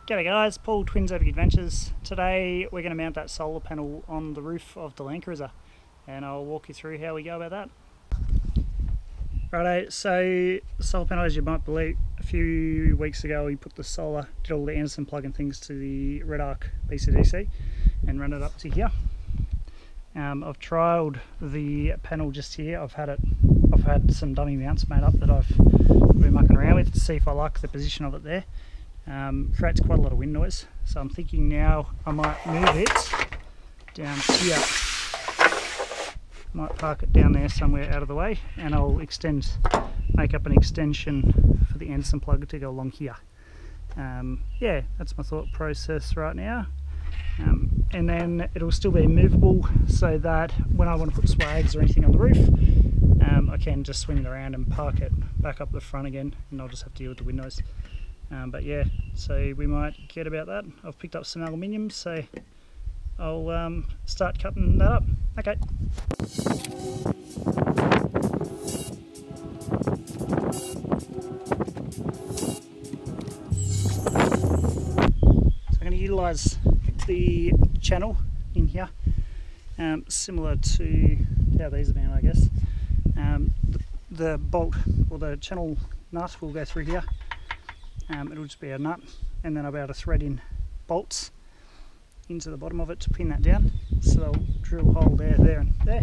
G'day guys, Paul, Twins Epic Adventures. Today we're going to mount that solar panel on the roof of the Land Cruiser and I'll walk you through how we go about that. Righto, so the solar panel, as you might believe, a few weeks ago we put the solar, did all the Anderson plug and things to the Red Arc BCDC and run it up to here. I've trialled the panel just here. I've had some dummy mounts made up that I've been mucking around with to see if I like the position of it there. Creates quite a lot of wind noise, so I'm thinking now I might move it down here. Might park it down there somewhere out of the way, and I'll make up an extension for the Anderson plug to go along here. Yeah, that's my thought process right now. And then it'll still be movable so that when I want to put swags or anything on the roof, I can just swing it around and park it back up the front again, and I'll just have to deal with the wind noise. But yeah, so we might get about that. I've picked up some aluminium, so I'll start cutting that up. Okay. So I'm going to utilise the channel in here, similar to how these are bound, I guess. The bolt or the channel nut will go through here. It'll just be a nut, and then I'll be able to thread in bolts into the bottom of it to pin that down. So I'll drill a hole there, there and there,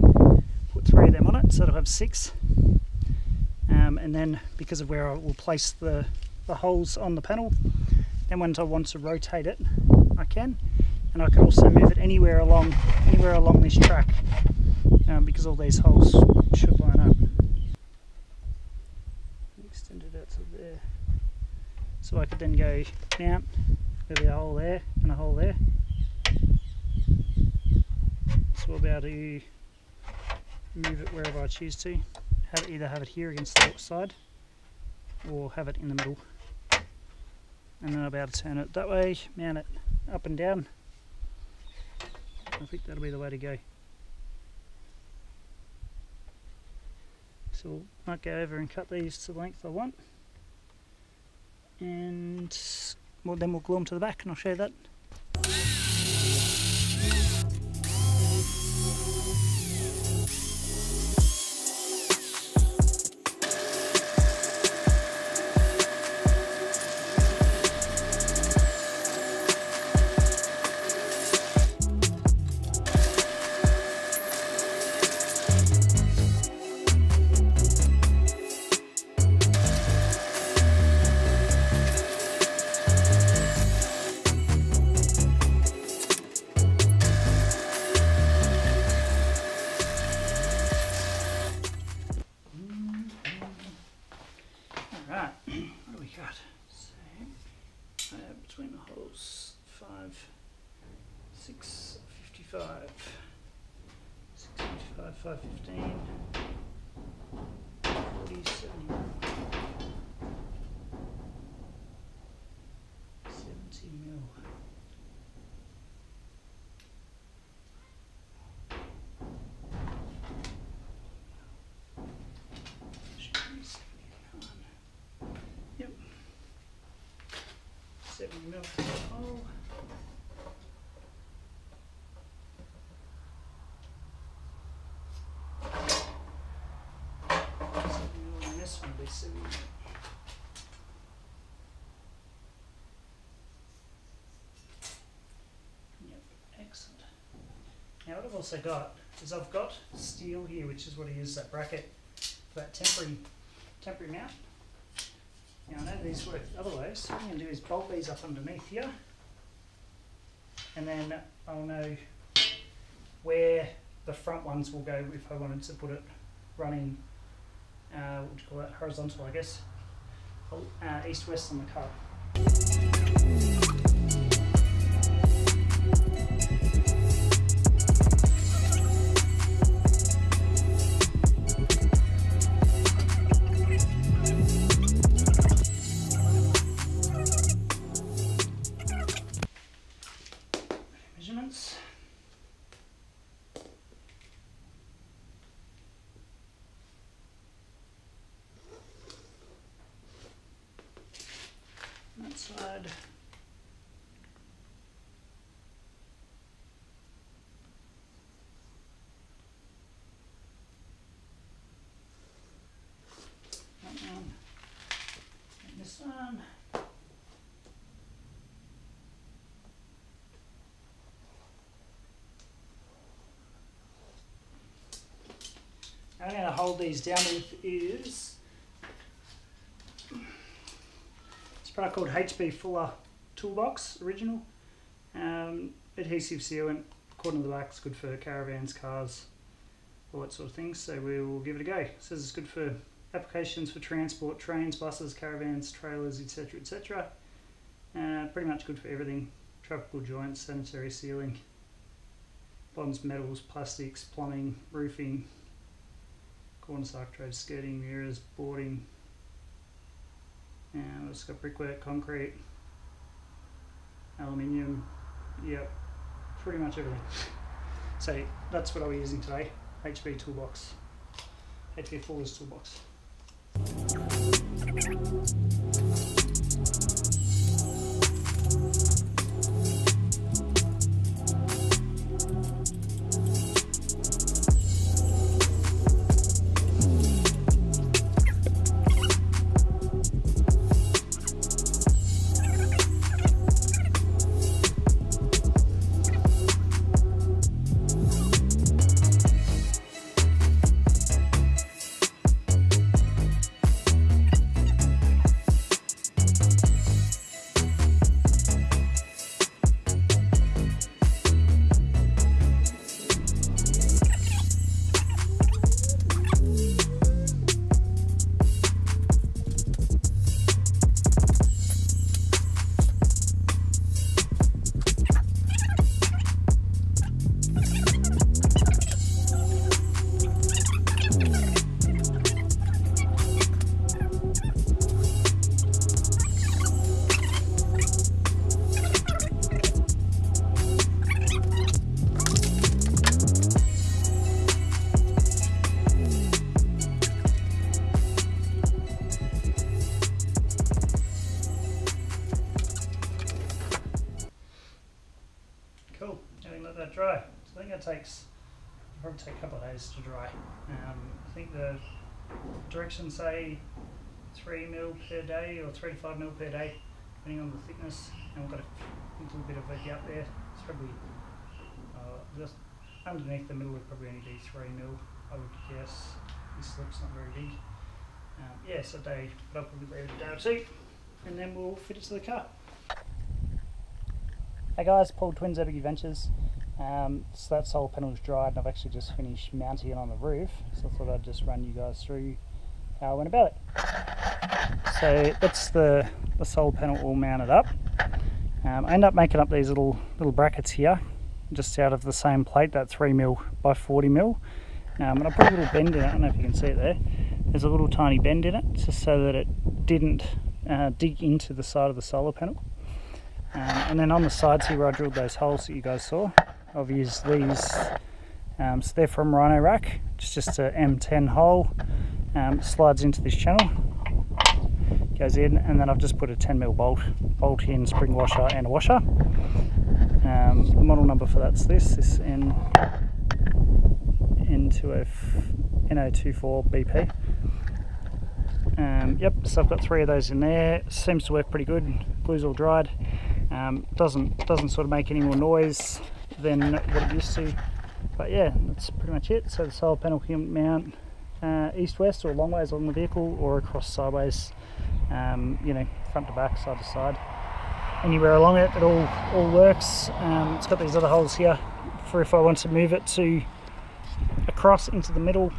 put 3 of them on it, so it'll have 6. And then because of where I will place the holes on the panel, then once I want to rotate it, I can. And I can also move it anywhere along this track, because all these holes should line up. Extend it out to there. So I could then go mount, there'll be a hole there and a hole there. So we'll be able to move it wherever I choose to. Either have it here against the side or have it in the middle. And then I'll be able to turn it that way, mount it up and down. I think that'll be the way to go. So I might go over and cut these to the length I want. And well, then we'll glue them to the back and I'll show you that. Right, what do we got? So, between the holes, 5, 6, 55, 655, 515, 40, 71, 70 mil. Yep. 70 mil to the hole. And this one will be 70 mil. Yep, excellent. Now what I've also got is I've got steel here, which is what I use that bracket for that temporary mount. Now I know these work other ways, so what I'm going to do is bolt these up underneath here, and then I'll know where the front ones will go if I wanted to put it running, what do you call that, horizontal I guess, east-west on the cut. Measurements. That side And this one. I'm going to hold these down with is it's a product called HB Fuller Toolbox Original. Adhesive sealant, according to the back, it's good for caravans, cars, all that sort of things, so we will give it a go. It says it's good for applications for transport, trains, buses, caravans, trailers, etc, etc. Pretty much good for everything. Tropical joints, sanitary sealing, bonds, metals, plastics, plumbing, roofing, cornice, architraves, skirting, mirrors, boarding. It's got brickwork, concrete, aluminium, yep, pretty much everything. So that's what I'll be using today, HB Toolbox, HB Fuller's Toolbox. Cool, having let that dry. So I think it takes, probably take a couple of days to dry. I think the directions say 3 mil per day or 3 to 5 mil per day, depending on the thickness. And we've got a little bit of a gap there. It's probably just underneath the middle would probably only be 3 mil, I would guess. This looks not very big. Yeah, so day, but I'll probably leave it a day or two, and then we'll fit it to the car. Hey guys, Paul, Twins Epic Adventures. So that solar panel is dried and I've actually just finished mounting it on the roof, so I thought I'd just run you guys through how I went about it. So that's the solar panel all mounted up. I end up making up these little brackets here, just out of the same plate, that 3 mil by 40 mil. And I put a little bend in it, I don't know if you can see it there. There's a little tiny bend in it, just so that it didn't dig into the side of the solar panel. And then on the sides here where I drilled those holes that you guys saw, I've used these, so they're from RHINO RACK. It's just a M10 hole, slides into this channel, goes in, and then I've just put a 10mm bolt in, spring washer and a washer. The model number for that's this N024 BP. Yep, so I've got 3 of those in there. Seems to work pretty good. Glue's all dried. Doesn't sort of make any more noise than what it used to. But yeah, that's pretty much it. So the solar panel can mount east-west or long ways along the vehicle, or across sideways, you know, front to back, side to side. Anywhere along it, it all works. It's got these other holes here for if I want to move it to across into the middle.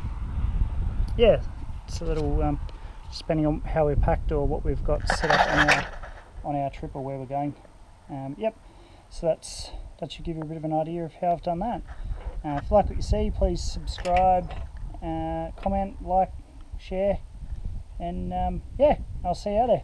Yeah, so that'll depending on how we're packed or what we've got set up on our trip or where we're going. Yep, so that should give you a bit of an idea of how I've done that. If you like what you see, please subscribe, comment, like, share, and yeah, I'll see you out there.